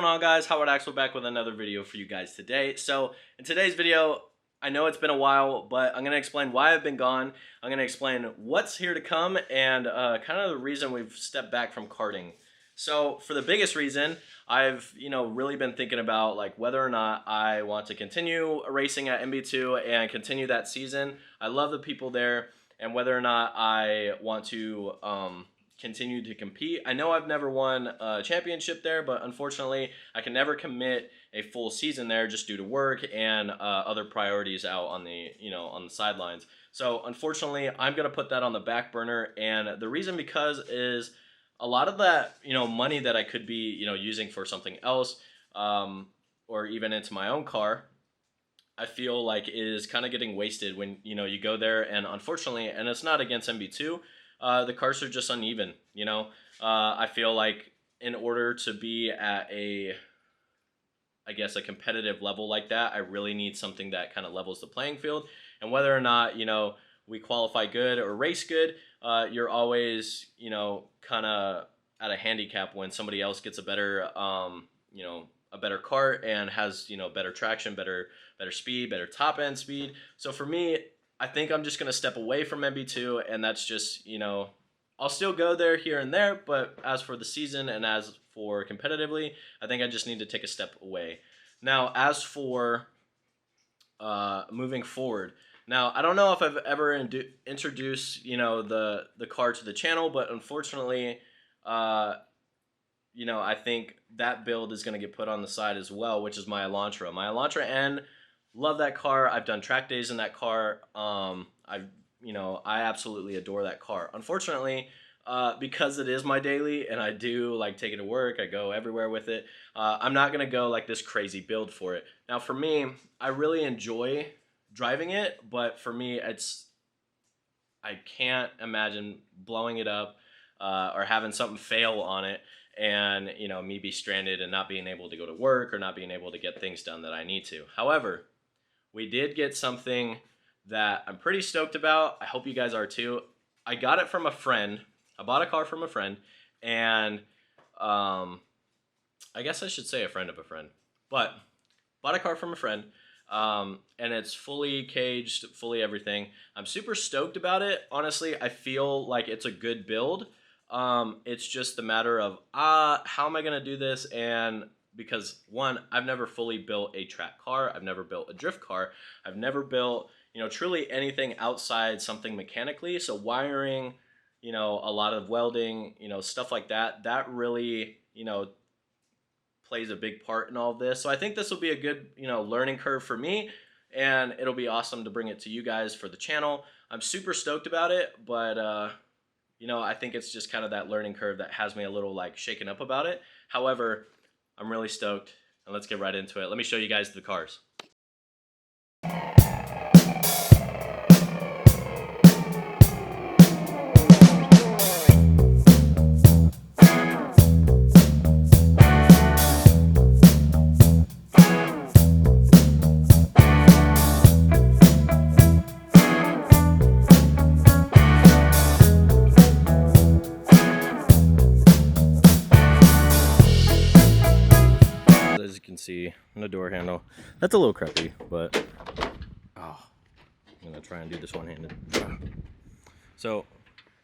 on, guys? Howard Axel back with another video for you guys today. So in today's video, I know it's been a while, but I'm going to explain why I've been gone. I'm going to explain what's here to come and kind of the reason we've stepped back from karting. So for the biggest reason, I've really been thinking about like whether or not I want to continue racing at MB2 and continue that season. I love the people there, and whether or not I want to continue to compete. I know I've never won a championship there, but unfortunately I can never commit a full season there just due to work and other priorities out on the on the sidelines. So unfortunately I'm gonna put that on the back burner, and the reason because is a lot of that money that I could be using for something else or even into my own car, I feel like is kind of getting wasted when you go there, and unfortunately, and it's not against MB2, the cars are just uneven. I feel like in order to be at a competitive level like that, I really need something that kind of levels the playing field. And whether or not we qualify good or race good, you're always kind of at a handicap when somebody else gets a better a better kart and has better traction, better speed, better top end speed. So for me, I think I'm just going to step away from MB2, and that's just, I'll still go there here and there, but as for the season and as for competitively, I think I just need to take a step away. Now, as for moving forward, now I don't know if I've ever introduced, the car to the channel, but unfortunately, I think that build is going to get put on the side as well, which is my Elantra. My Elantra N. Love that car. I've done track days in that car. I absolutely adore that car. Unfortunately, because it is my daily and I do like take it to work, I go everywhere with it, I'm not gonna go like this crazy build for it. Now for me, I really enjoy driving it, but for me I can't imagine blowing it up or having something fail on it and me be stranded and not being able to go to work or not being able to get things done that I need to. However, we did get something that I'm pretty stoked about. I hope you guys are too. I got it from a friend. I bought a car from a friend, and I guess I should say a friend of a friend, but bought a car from a friend, and it's fully caged, fully everything. I'm super stoked about it. Honestly, I feel like it's a good build. It's just a matter of how am I gonna do this? And because one, I've never fully built a track car, I've never built a drift car, I've never built truly anything outside something mechanically. So wiring, a lot of welding, stuff like that, that really plays a big part in all of this. So I think this will be a good learning curve for me, and it'll be awesome to bring it to you guys for the channel. I'm super stoked about it, but I think it's just kind of that learning curve that has me a little like shaken up about it. However, I'm really stoked, and let's get right into it. Let me show you guys the cars. See on the door handle, that's a little crappy, but I'm gonna try and do this one-handed. So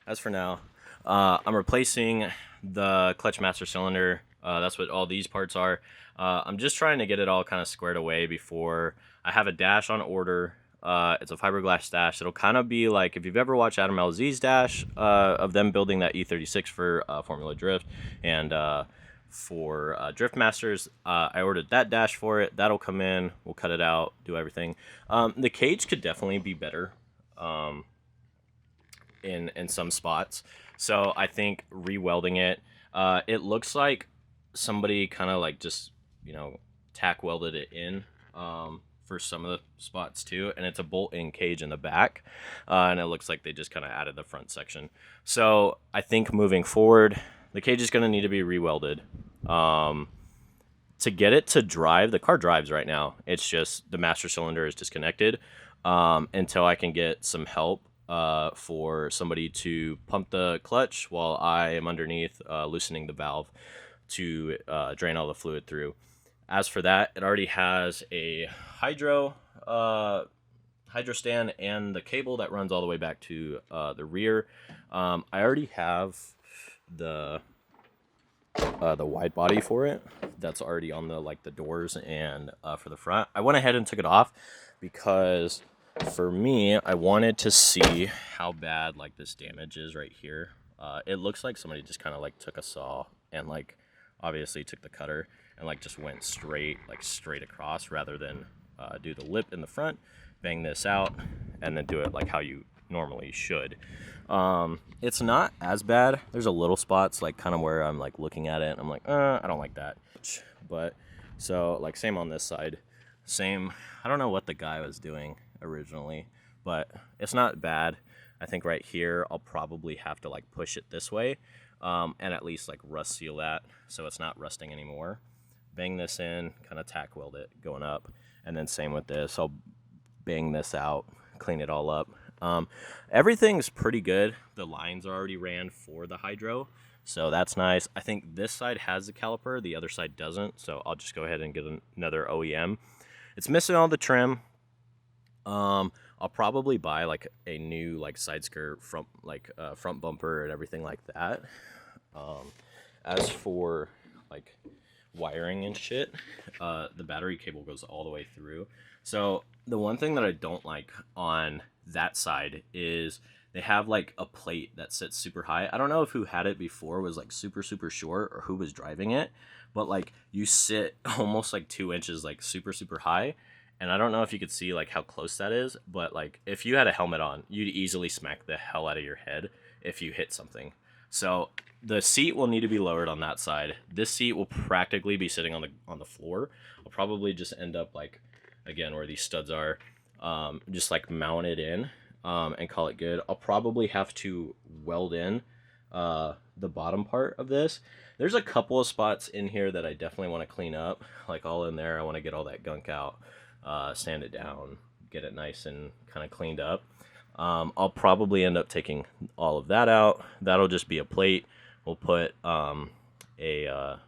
as for now, I'm replacing the clutch master cylinder. That's what all these parts are. I'm just trying to get it all kind of squared away before I have a dash on order. It's a fiberglass dash. It'll kind of be like if you've ever watched Adam LZ's dash of them building that E36 for Formula Drift and for Drift Masters. I ordered that dash for it. That'll come in. We'll cut it out, do everything. The cage could definitely be better in some spots. So I think re-welding it. It looks like somebody kind of like just tack welded it in for some of the spots too, and it's a bolt-in cage in the back, and it looks like they just kind of added the front section. So I think moving forward, the cage is going to need to be re-welded. To get it to drive, the car drives right now. It's just the master cylinder is disconnected until I can get some help for somebody to pump the clutch while I am underneath loosening the valve to drain all the fluid through. As for that, it already has a hydro stand and the cable that runs all the way back to the rear. I already have the wide body for it. That's already on the doors and for the front. I went ahead and took it off because for me, I wanted to see how bad like this damage is right here. It looks like somebody just kind of like took a saw and like obviously took the cutter and like just went straight across rather than do the lip in the front, bang this out, and then do it like how you normally should. It's not as bad. There's a little spots like kind of where I'm like looking at it and I'm like, I don't like that. But so like same on this side, same. I don't know what the guy was doing originally, but it's not bad. I think right here I'll probably have to like push it this way and at least like rust seal that so it's not rusting anymore. Bang this in, kind of tack weld it going up, and then same with this. I'll bang this out, clean it all up. Everything's pretty good. The lines are already ran for the hydro, so that's nice. I think this side has the caliper, the other side doesn't, so I'll just go ahead and get another OEM. It's missing all the trim. I'll probably buy like a new like side skirt front front bumper and everything like that. As for like wiring and shit, the battery cable goes all the way through. So the one thing that I don't like on that side is they have like a plate that sits super high. I don't know if who had it before was like super short or who was driving it, but like you sit almost like 2 inches like super high. And I don't know if you could see like how close that is, but like if you had a helmet on, you'd easily smack the hell out of your head if you hit something. So the seat will need to be lowered on that side. This seat will practically be sitting on the floor. I'll probably just end up like, again, where these studs are, just like mount it in and call it good. I'll probably have to weld in the bottom part of this. There's a couple of spots in here that I definitely want to clean up, like all in there. I want to get all that gunk out, sand it down, get it nice and kind of cleaned up. I'll probably end up taking all of that out. That'll just be a plate. We'll put the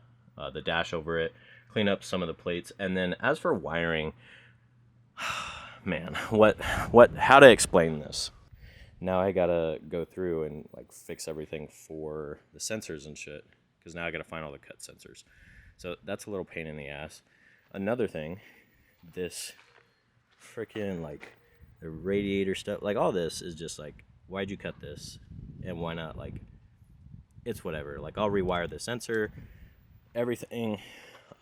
dash over it, clean up some of the plates, and then as for wiring, man, how to explain this? Now I gotta go through and like fix everything for the sensors and shit, because now I gotta find all the cut sensors. So that's a little pain in the ass. Another thing, this freaking like the radiator stuff, like all this is just like, why'd you cut this? And why not? Like, it's whatever. Like, I'll rewire the sensor, everything,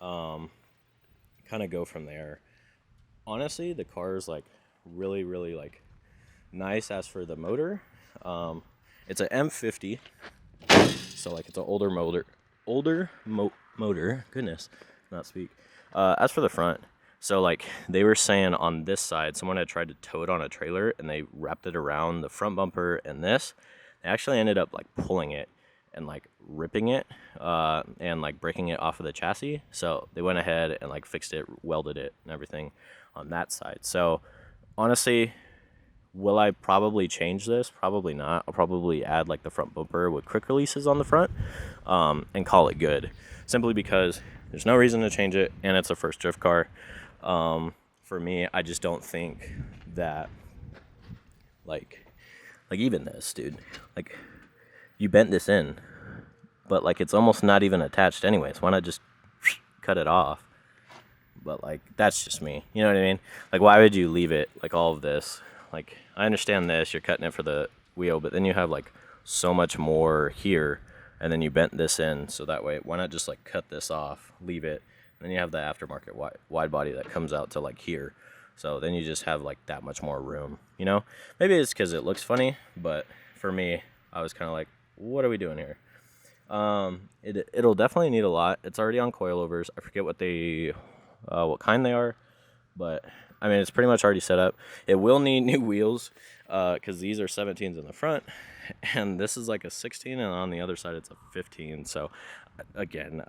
kind of go from there. Honestly, the car is like really like nice. As for the motor, it's an M50, so like it's an older motor. Goodness, not speak. As for the front, so like they were saying on this side, someone had tried to tow it on a trailer and they wrapped it around the front bumper and this. They actually ended up like pulling it and like ripping it and like breaking it off of the chassis. So they went ahead and like fixed it, welded it and everything on that side. So honestly, will I probably change this? Probably not. I'll probably add like the front bumper with quick releases on the front and call it good, simply because there's no reason to change it and it's a first drift car. For me, I just don't think that like even this, dude, like you bent this in, but like it's almost not even attached anyways. Why not just cut it off? But like that's just me, you know what I mean? Like, why would you leave it like all of this? Like, I understand this, you're cutting it for the wheel, but then you have like so much more here, and then you bent this in, so that way, why not just like cut this off, leave it, and then you have the aftermarket wide body that comes out to like here. So then you just have like that much more room, you know? Maybe it's because it looks funny, but for me, I was kind of like, what are we doing here? It'll definitely need a lot. It's already on coilovers. I forget what kind they are, but I mean, it's pretty much already set up. It will need new wheels because these are 17s in the front, and this is like a 16, and on the other side it's a 15. So again,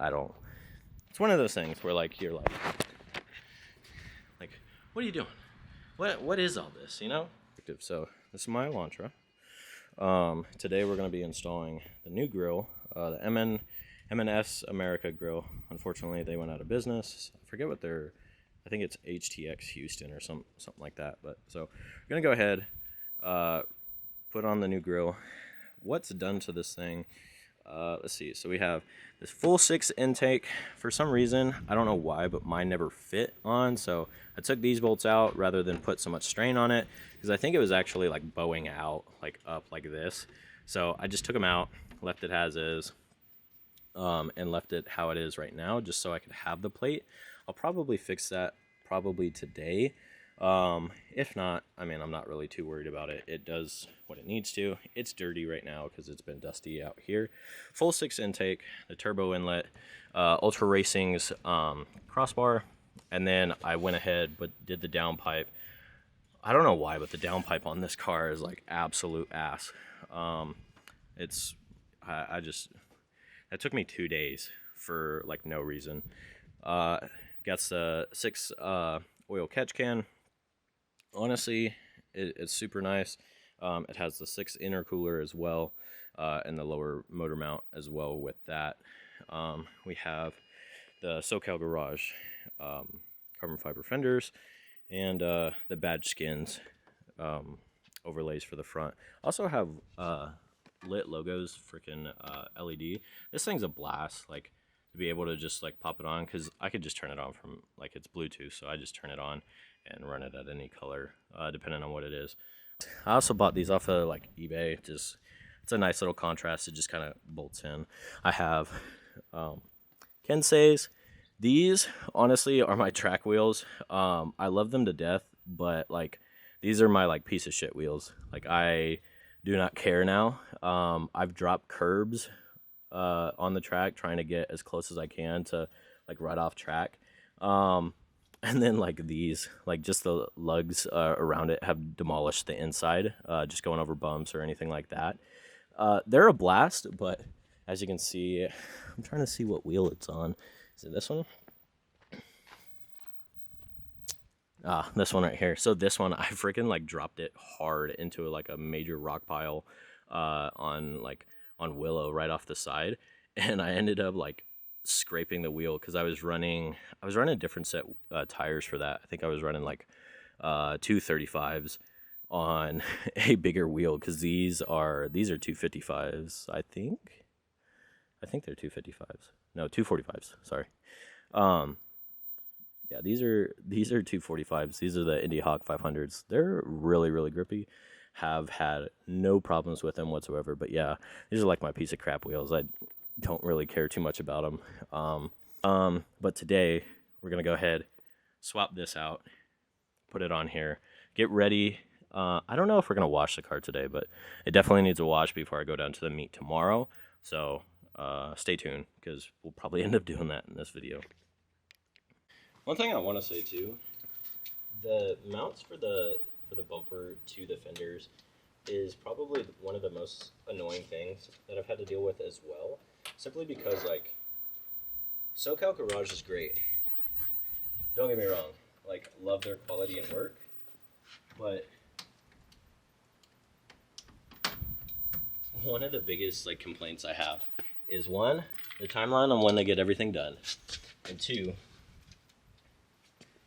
it's one of those things where like you're like what are you doing? What is all this, you know? So this is my Elantra. Today we're going to be installing the new grill, the M&S America Grill. Unfortunately, they went out of business. I forget what I think it's HTX Houston or something like that. But so we're gonna go ahead, put on the new grill. What's done to this thing? Let's see. So we have this full 6 intake. For some reason, I don't know why, but mine never fit on. So I took these bolts out rather than put so much strain on it, because I think it was actually like bowing out, like up like this. So I just took them out, left it as is, and left it how it is right now, just so I could have the plate. I'll probably fix that probably today. If not, I mean, I'm not really too worried about it. It does what it needs to. It's dirty right now because it's been dusty out here. Full 6 intake, the turbo inlet, Ultra Racing's crossbar, and then I went ahead but did the downpipe. I don't know why, but the downpipe on this car is like absolute ass. It took me 2 days for like no reason. Got the 6 oil catch can. Honestly, it's super nice. It has the 6 intercooler as well, and the lower motor mount as well with that. We have the SoCal Garage carbon fiber fenders, and the badge skins overlays for the front. Also have lit logos, freaking LED. This thing's a blast, like, to be able to just like pop it on, because I could just turn it on from, like, it's Bluetooth, so I just turn it on and run it at any color, depending on what it is. I also bought these off of like eBay. Just, it's a nice little contrast. It just kind of bolts in. I have Kensei's. These honestly are my track wheels. I love them to death, but like these are my like piece of shit wheels. Like, I do not care now. I've dropped curbs on the track trying to get as close as I can to like right off track. And then like these, like just the lugs around it have demolished the inside, just going over bumps or anything like that. They're a blast, but as you can see, I'm trying to see what wheel it's on. Is it this one? This one right here. So this one, I freaking like dropped it hard into like a major rock pile on Willow right off the side, and I ended up like scraping the wheel because I was running a different set tires for that. I think I was running like 235s on a bigger wheel, because these are 255s. I think they're 255s. No, 245s. Sorry. Yeah, these are 245s. These are the Indy Hawk 500s. They're really, really grippy. Have had no problems with them whatsoever. But yeah, these are like my piece of crap wheels. I don't really care too much about them. But today we're gonna go ahead, swap this out, put it on here, get ready. I don't know if we're gonna wash the car today, but it definitely needs a wash before I go down to the meet tomorrow. So stay tuned, because we'll probably end up doing that in this video. One thing I want to say too, the mounts for the bumper to the fenders is probably one of the most annoying things that I've had to deal with as well. Simply because, like, SoCal Garage is great. Don't get me wrong. Like, love their quality and work. But one of the biggest, like, complaints I have is, 1, the timeline on when they get everything done. And 2,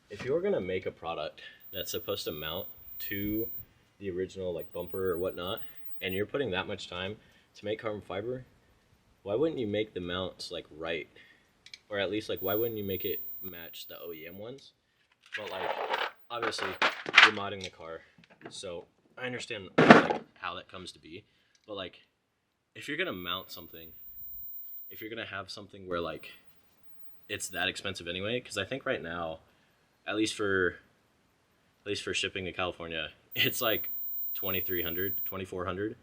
if you're going to make a product that's supposed to mount to the original, like, bumper or whatnot, and you're putting that much time to make carbon fiber, why wouldn't you make the mounts like right? Or at least, like, why wouldn't you make it match the OEM ones? But like, obviously you're modding the car, so I understand like how that comes to be. But like, if you're gonna mount something, if you're gonna have something where like it's that expensive anyway, because I think right now, at least for shipping to California, it's like $2,300, $2,400.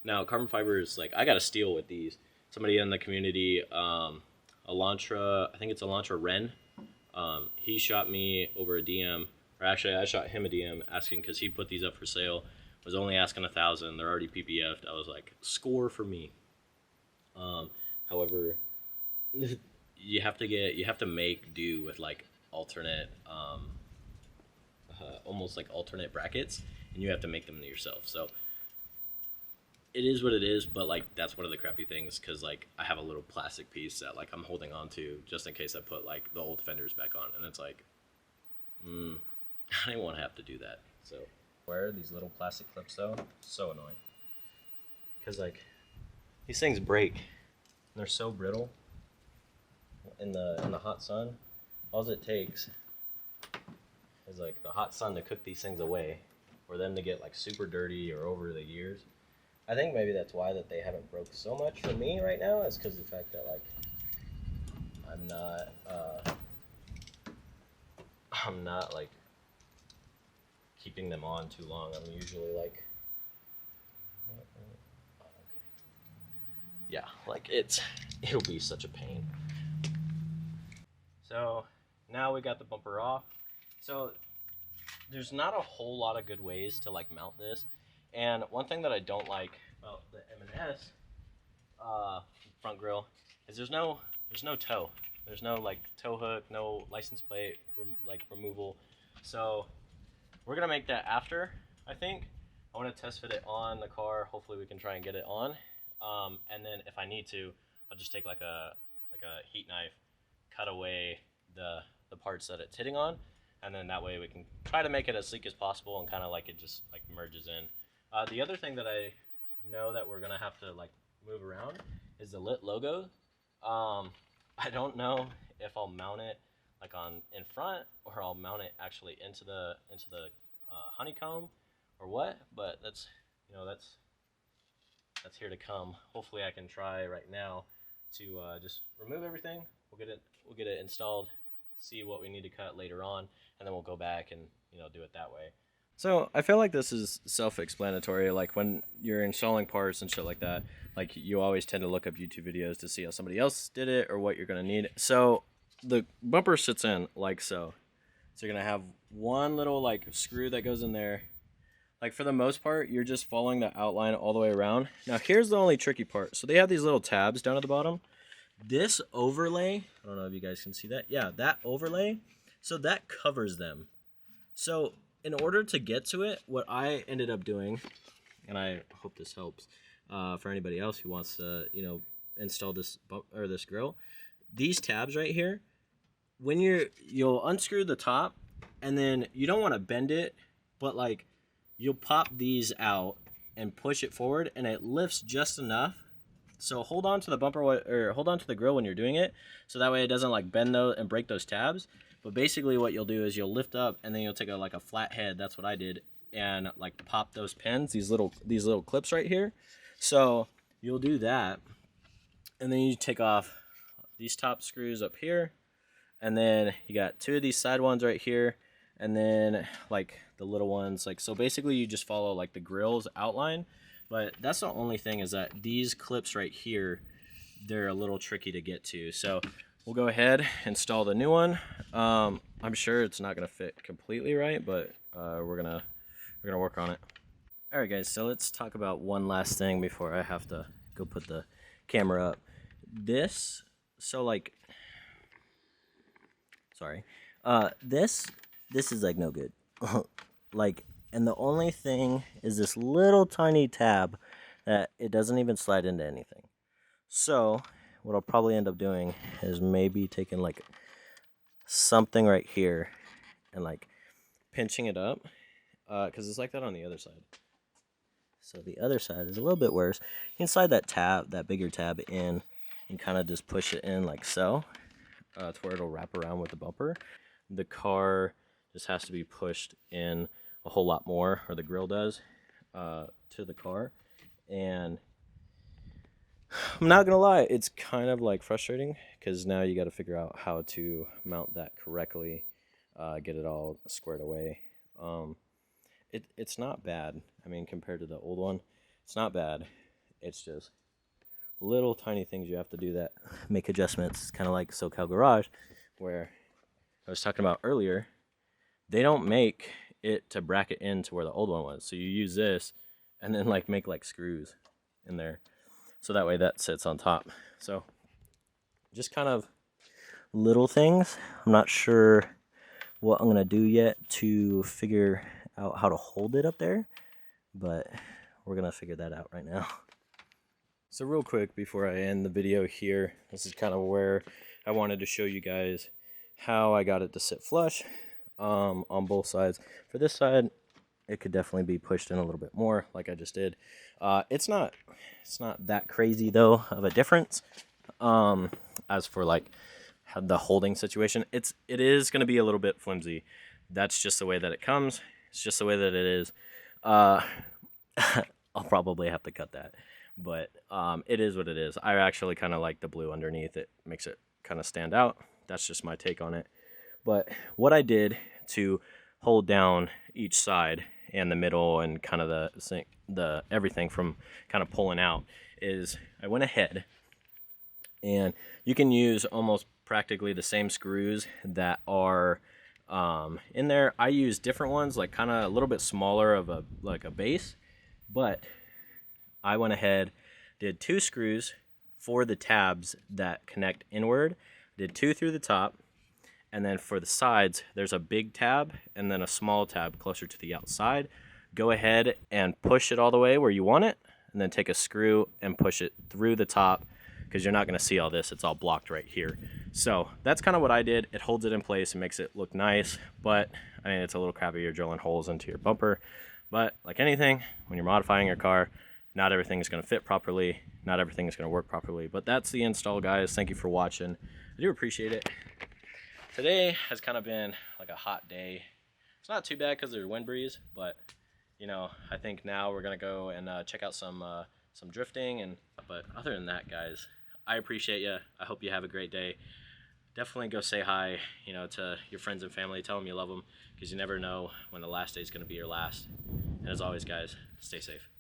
Now carbon fiber is like, I got a steal with these. Somebody in the community, Elantra, I think it's Elantra N. He shot me over a DM, or actually I shot him a DM asking, because he put these up for sale, was only asking $1,000. They're already PPF'd. I was like, score for me. However, you have to make do with like alternate, almost like alternate brackets, and you have to make them yourself. So it is what it is, but like that's one of the crappy things because like I have a little plastic piece that like I'm holding on to just in case I put like the old fenders back on, and it's like, I didn't want to have to do that. So where are these little plastic clips though? So annoying. Because like these things break. And they're so brittle in the hot sun. All it takes is like the hot sun to cook these things away, for them to get like super dirty or over the years. I think maybe that's why that they haven't broke so much for me right now, is because of the fact that like I'm not like keeping them on too long. I'm usually like, okay, yeah, like it'll be such a pain. So now we got the bumper off. So there's not a whole lot of good ways to like mount this, and one thing that I don't like about the M&S front grille is there's no toe. There's no like tow hook, no license plate like removal. So we're gonna make that after. I think I want to test fit it on the car. Hopefully we can try and get it on, and then if I need to, I'll just take like a heat knife, cut away the parts that it's hitting on, and then that way we can try to make it as sleek as possible and kind of like it just like merges in. The other thing that I know that we're gonna have to like move around is the lit logo. I don't know if I'll mount it like on in front or I'll mount it actually into the honeycomb or what, but that's here to come. Hopefully I can try right now to just remove everything. We'll get it installed, see what we need to cut later on, and then we'll go back and do it that way. So I feel like this is self-explanatory. Like when you're installing parts and shit like that, like you always tend to look up YouTube videos to see how somebody else did it or what you're gonna need. So the bumper sits in like so. So you're gonna have one little like screw that goes in there. Like for the most part, you're just following the outline all the way around. Now here's the only tricky part. So they have these little tabs down at the bottom. This overlay, I don't know if you guys can see that. Yeah, that overlay, so that covers them. So in order to get to it, what I ended up doing, and I hope this helps for anybody else who wants to, install this grill, these tabs right here, when you'll unscrew the top, and then you don't want to bend it, but like you'll pop these out and push it forward, and it lifts just enough. So hold on to the bumper or hold on to the grill when you're doing it, so that way it doesn't like bend those and break those tabs. But basically what you'll do is you'll lift up and then you'll take a flat head, that's what I did, and like pop those pins, these little clips right here. So you'll do that, and then you take off these top screws up here, and then you got two of these side ones right here, and then like the little ones, like, so basically you just follow like the grill's outline. But that's the only thing, is that these clips right here, they're a little tricky to get to. So we'll go ahead, install the new one. I'm sure it's not gonna fit completely right, but we're gonna work on it. All right, guys. So let's talk about one last thing before I have to go put the camera up. This is like no good. Like, and the only thing is this little tiny tab that it doesn't even slide into anything. So what I'll probably end up doing is maybe taking like something right here and like pinching it up, because it's like that on the other side. So the other side is a little bit worse. You can slide that bigger tab in and kind of just push it in like so, to where it'll wrap around with the bumper. The car just has to be pushed in a whole lot more, or the grill does, to the car. And I'm not gonna lie, it's kind of like frustrating, because now you got to figure out how to mount that correctly, get it all squared away. It's not bad. I mean, compared to the old one, it's not bad. It's just little tiny things you have to do that make adjustments. It's kind of like SoCal Garage, where I was talking about earlier. They don't make it to bracket into where the old one was. So you use this and then like make like screws in there, so that way that sits on top. So just kind of little things. I'm not sure what I'm gonna do yet to figure out how to hold it up there, but we're gonna figure that out right now. So real quick before I end the video here, this is kind of where I wanted to show you guys how I got it to sit flush on both sides. For this side, it could definitely be pushed in a little bit more like I just did. It's not that crazy though of a difference. As for like the holding situation, it is going to be a little bit flimsy. That's just the way that it comes. It's just the way that it is. I'll probably have to cut that, but it is what it is. I actually kind of like the blue underneath. It makes it kind of stand out. That's just my take on it. But what I did to hold down each side and the middle and kind of the everything from kind of pulling out is I went ahead, and you can use almost practically the same screws that are in there. I use different ones, like kind of a little bit smaller of a base, but I went ahead, did 2 screws for the tabs that connect inward, did 2 through the top, and then for the sides, there's a big tab and then a small tab closer to the outside. Go ahead and push it all the way where you want it, and then take a screw and push it through the top, because you're not going to see all this. It's all blocked right here. So that's kind of what I did. It holds it in place and makes it look nice, but I mean, it's a little crappy. You're drilling holes into your bumper. But like anything, when you're modifying your car, not everything is going to fit properly. Not everything is going to work properly. But that's the install, guys. Thank you for watching. I do appreciate it. Today has kind of been like a hot day. It's not too bad because there's wind breeze, but you know, I think now we're gonna go and check out some drifting. But other than that, guys, I appreciate you. I hope you have a great day. Definitely go say hi, you know, to your friends and family. Tell them you love them, because you never know when the last day is gonna be your last. And as always, guys, stay safe.